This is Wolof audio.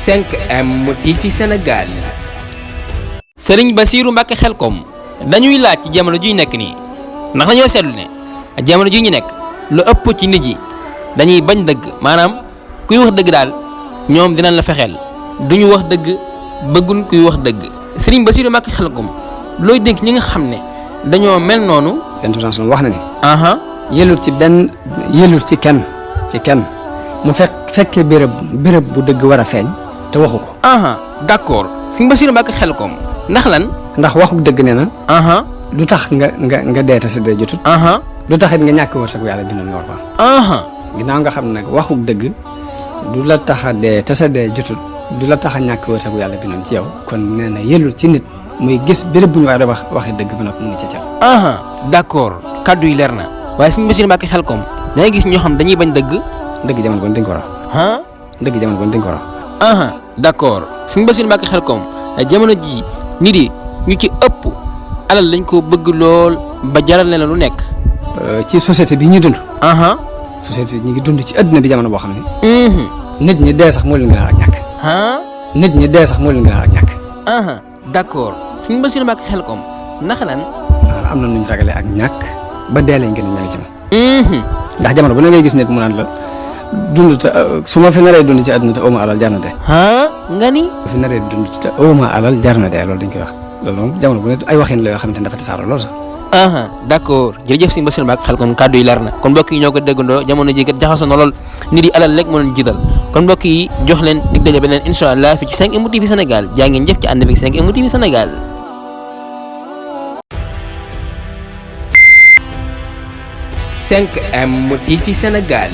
5M TV Sénégal. Sëriñ Bassirou Mbacké Khelcom dañuy laaj ci jamono ji nekk nii ndax dañoo seetlu ne jamono ji ñu nekk lu ëpp ci nit yi dañuy bañ dëgg maanaam kuy wax dëgg daal ñoom dinañ la fexeel duñu wax dëgg bëgguñ kuy wax dëgg. Sëriñ Bassirou Mbacké Khelcom looy dénk ñi nga xam ne dañoo mel noonu. intention wax na ni. yëlut ci kenn mu fekkee béréb bu dëgg war a feeñ te waxu ko. d'accord Sëriñ Bassirou Mbacké Khelcom ndax lan. ndax waxu dëgg nee na. du tax nga dee te sa dee jotut. du tax it nga ñàkk wërsëg yàlla dina nga war ba. ginnaaw nga xam ne waxu dëgg du la tax a dee te sa dee jotut du la tax a ñàkk wërsëg yàlla binoon ci yow kon nee na yëlul ci nit muy gis béréb bu ñu war a waxi dëgg ba noppi mu ngi ci cal. d'accord kaddu yi leer na waaye Sëriñ Bassirou Mbacké Khelcom da ngay gis ñoo xam dañuy bañ dëgg. dëgg jamono kon dañ ko raw. dëgg jamono kon dañ ko raw. d'accord Sëriñ Bassirou Mbacké Khelcom jamono ji nit yi ñu ci ëpp alal lañ ko bëgg lool ba jaral na lu nekk. ci société bi ñu dund. société ñu ngi dund ci adduna bi jamono boo xam ne. nit ñi dee sax moo leen gën a ak ñàkk. nit ñi dee sax moo leen gën a ak ñàkk. d'accord Sëriñ Bassirou Mbacké Khelcom naka lan. am na nu ñu ragalee ak ñàkk ba dee lañ gën a ñàkk ci moom. ndax jamono bu ne ngay gis nit mu naan la dund te su ma fi naree dund ci àdduna te aw ma alal jar na dee. nga ni. su fi naree dund ci te aw ma alal jar na dee loolu dañ koy wax loolu moom jamono bu ne ay waxin la yoo xamante ne dafa tasaaroo lool sax. d'accord jërëjëf Sëriñ Bassirou Mbacké Khelcom kàddu yi leer na kon mbokk yi ñoo ko déggandoo jamono ji kat jaxasoo na lool nit yi alal rek moo leen jiital kon mbokk yi jox leen dig daje beneen incha allah fi ci 5M TV Sénégal jaa ngeen jëf ci ànd bi 5M TV Sénégal. 5M TV Sénégal.